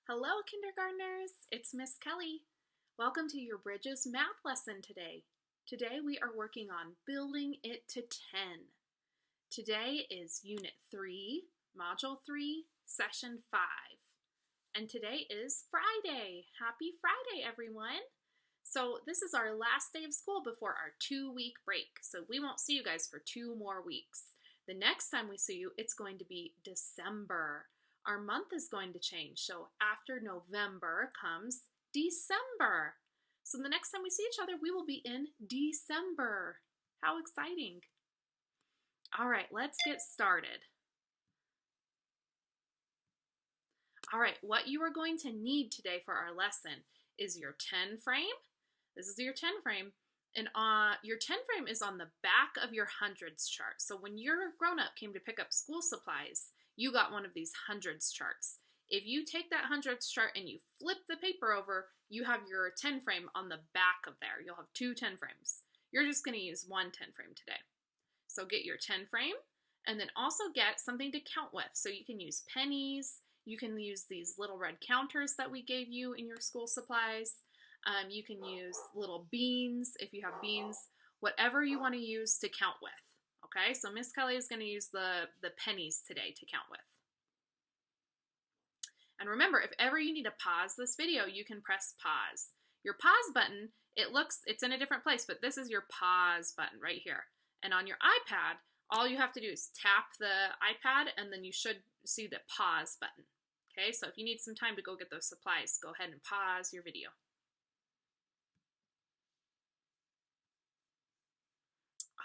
Hello, kindergartners. It's Miss Kelly. Welcome to your Bridges math lesson today. Today we are working on building it to 10. Today is Unit 3, Module 3, Session 5. And today is Friday. Happy Friday, everyone. So this is our last day of school before our 2-week break. So we won't see you guys for 2 more weeks. The next time we see you, it's going to be December. Our month is going to change. So after November comes December. So the next time we see each other, we will be in December. How exciting. All right, let's get started. All right, what you are going to need today for our lesson is your 10 frame. This is your 10 frame. And your 10 frame is on the back of your hundreds chart. So when your grown-up came to pick up school supplies, you got one of these hundreds charts. If you take that hundreds chart and you flip the paper over, you have your 10 frame on the back of there. You'll have 2 10 frames. You're just going to use one 10 frame today. So get your 10 frame and then also get something to count with. So you can use pennies. You can use these little red counters that we gave you in your school supplies. You can use little beans if you have beans, whatever you want to use to count with. Okay, so Miss Kelly is going to use the pennies today to count with. And remember, if ever you need to pause this video, you can press pause. Your pause button, it's in a different place, but this is your pause button right here. And on your iPad, all you have to do is tap the iPad and then you should see the pause button. Okay, so if you need some time to go get those supplies, go ahead and pause your video.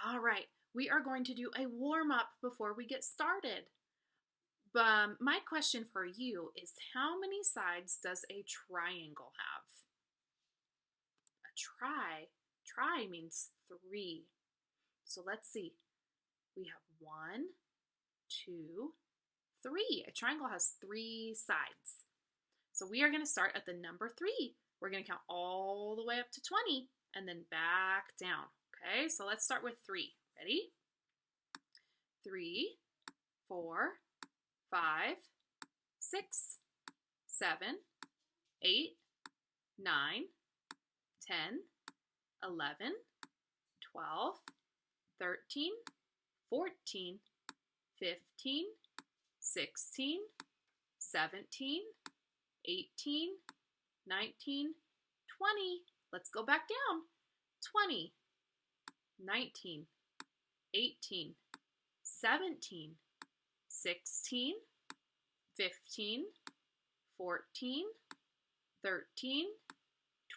All right, we are going to do a warm-up before we get started. My question for you is, how many sides does a triangle have? A tri means 3. So let's see. We have 1, 2, 3. A triangle has 3 sides. So we are going to start at the number 3. We're going to count all the way up to 20 and then back down. Okay, so let's start with 3. Ready? 3, 4, 5, 6, 7, 8, 9, 10, 11, 12, 13, 14, 15, 16, 17, 18, 19, 20. Let's go back down. 20, 19, 18, 17, 16, 15, 14, 13,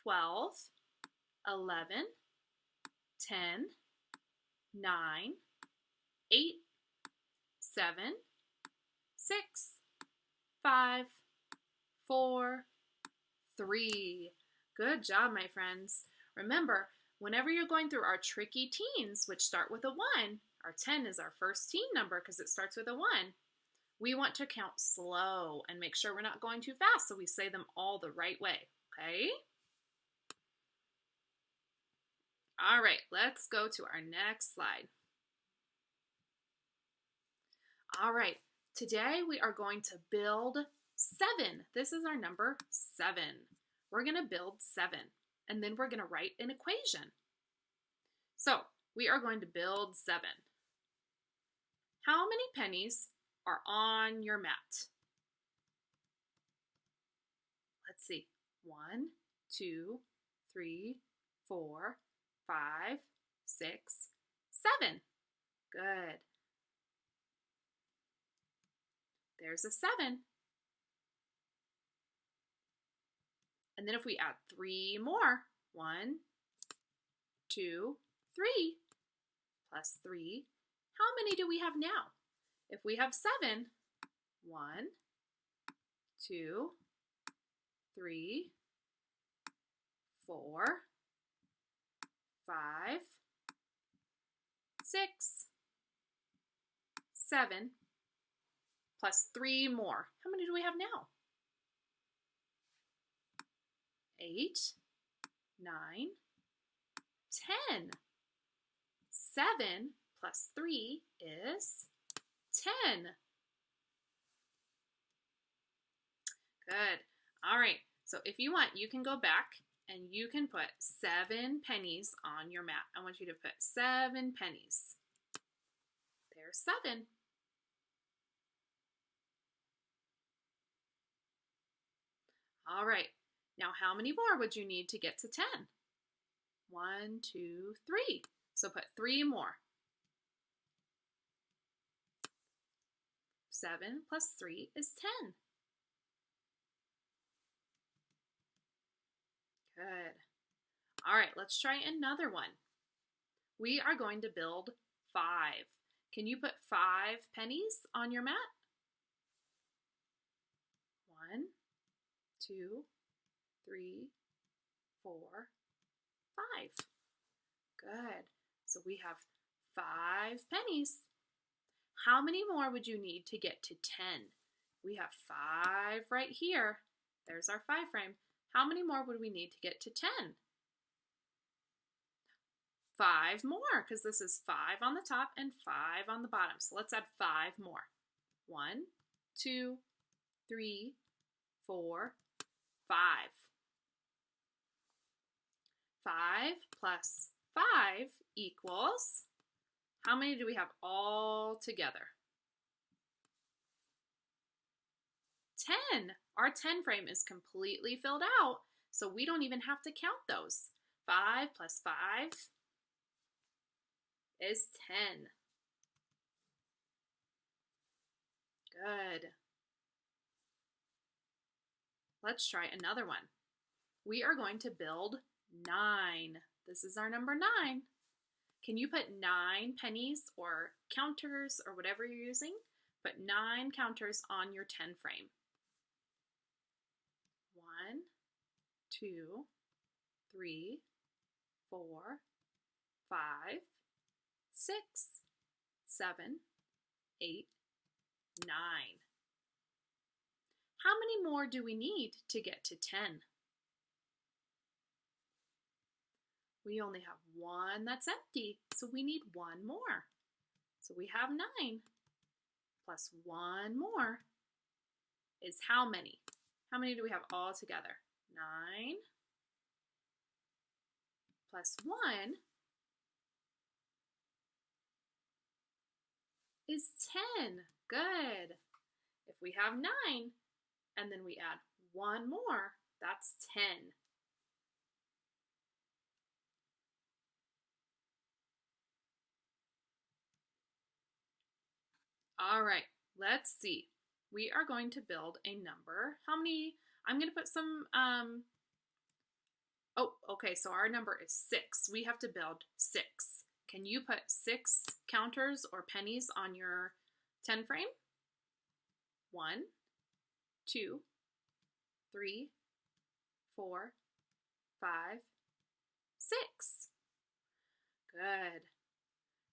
12, 11, 10, 9, 8, 7, 6, 5, 4, 3. Good job, my friends. Remember, whenever you're going through our tricky teens, which start with a 1, our 10 is our first teen number because it starts with a 1, we want to count slow and make sure we're not going too fast so we say them all the right way, okay? All right, let's go to our next slide. All right, today we are going to build 7. This is our number 7. We're going to build 7, and then we're going to write an equation. So we are going to build 7. How many pennies are on your mat? Let's see. 1, 2, 3, 4, 5, 6, 7. Good. There's a 7. And then if we add 3 more, 1, 2, 3, plus 3, how many do we have now? If we have 7, 1, 2, 3, 4, 5, 6, 7, plus 3 more. How many do we have now? 8, 9, 10. 7 plus 3 is 10. Good. So if you want, you can go back and you can put 7 pennies on your mat. I want you to put 7 pennies. There's 7. All right, now how many more would you need to get to 10? 1, 2, 3. So put 3 more. 7 plus 3 is 10. Good. All right, let's try another one. We are going to build 5. Can you put 5 pennies on your mat? 1, 2, 3, 4, 5. Good. So we have 5 pennies. How many more would you need to get to 10? We have 5 right here. There's our 5 frame. How many more would we need to get to 10? 5 more, because this is 5 on the top and 5 on the bottom. So let's add 5 more. 1, 2, 3, 4, 5. 5 plus 5 equals, how many do we have all together? 10. Our 10 frame is completely filled out, so we don't even have to count those. 5 plus 5 is 10. Good. Let's try another one. We are going to build 9. This is our number 9. Can you put 9 pennies or counters or whatever you're using? Put 9 counters on your 10 frame. 1, 2, 3, 4, 5, 6, 7, 8, 9. How many more do we need to get to 10? We only have 1 that's empty, so we need 1 more. So we have 9 plus 1 more is how many? How many do we have all together? 9 plus 1 is 10. Good. If we have 9 and then we add 1 more, that's 10. All right, let's see. We are going to build a number. How many? I'm going to put some, oh, okay, so our number is 6. We have to build 6. Can you put 6 counters or pennies on your 10 frame? 1, 2, 3, 4, 5, 6. Good.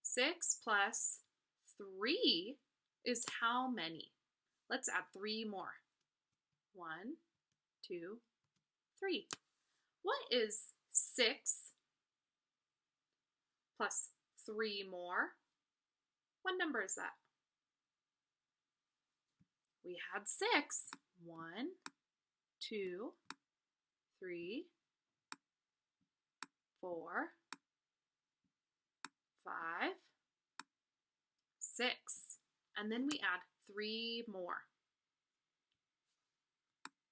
6 plus 3 is how many? Let's add 3 more. 1, 2, 3. What is 6 plus 3 more? What number is that? We had 6. 1, 2, 3, 4, 5, 6. And then we add 3 more.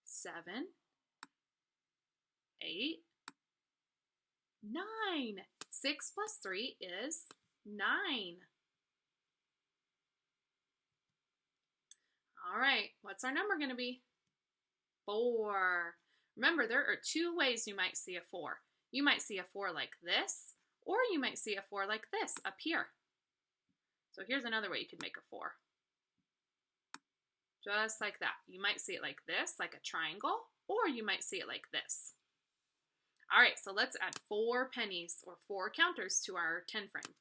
7, 8, 9. 6 plus 3 is 9. All right, what's our number going to be? 4. Remember, there are 2 ways you might see a 4. You might see a 4 like this, or you might see a 4 like this up here. So here's another way you could make a 4. Just like that. You might see it like this, like a triangle, or you might see it like this. All right, so let's add 4 pennies or 4 counters to our 10 frame.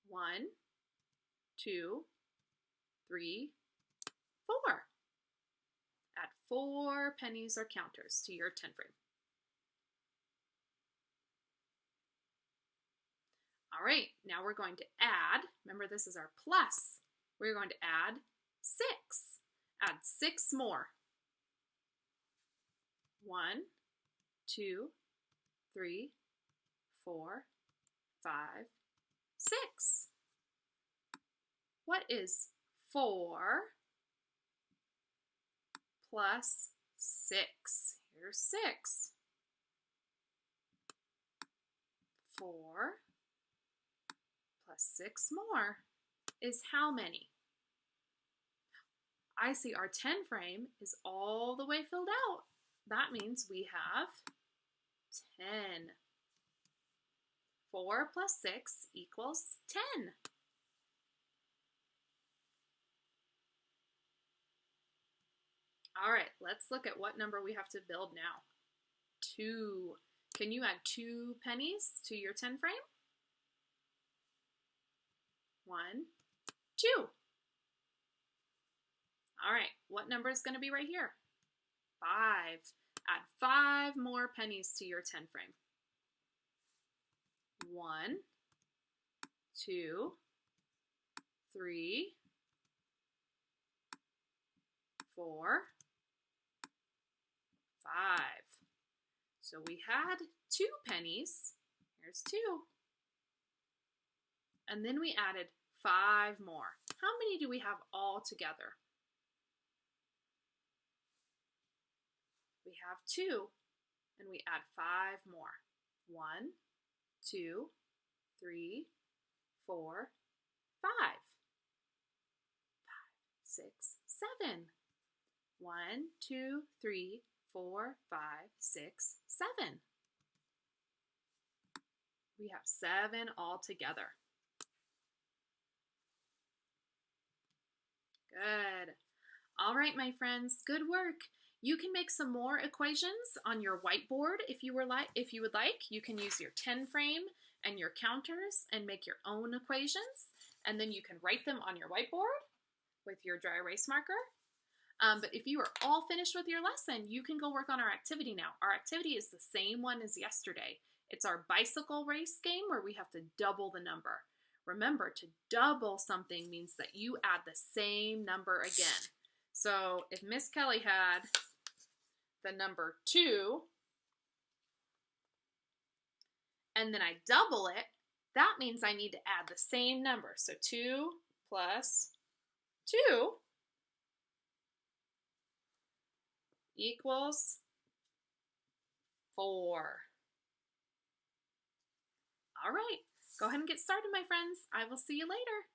1, 2, 3, 4. Add 4 pennies or counters to your 10 frame. All right, now we're going to add, remember this is our plus, we're going to add 6. Add 6 more. 1, 2, 3, 4, 5, 6. What is 4 plus 6? Here's 6. 4 plus 6 more is how many? I see our 10 frame is all the way filled out. That means we have 10. 4 plus 6 equals 10. All right, let's look at what number we have to build now. 2. Can you add 2 pennies to your 10 frame? 1, 2. All right, what number is going to be right here? 5. Add 5 more pennies to your 10 frame. 1, 2, 3, 4, 5. So we had 2 pennies. Here's 2. And then we added 5 more. How many do we have all together? We have 2, and we add 5 more. 1, 2, 3, 4, 5. 5, 6, 7. 1, 2, 3, 4, 5, 6, 7. We have 7 all together. Good. All right, my friends, good work. You can make some more equations on your whiteboard if you would like. You can use your 10 frame and your counters and make your own equations, and then you can write them on your whiteboard with your dry erase marker. But if you are all finished with your lesson, you can go work on our activity now. Our activity is the same one as yesterday. It's our bicycle race game where we have to double the number. Remember, to double something means that you add the same number again. So if Miss Kelly had the number 2, and then I double it, that means I need to add the same number. So 2 plus 2 equals 4. All right, go ahead and get started, my friends. I will see you later.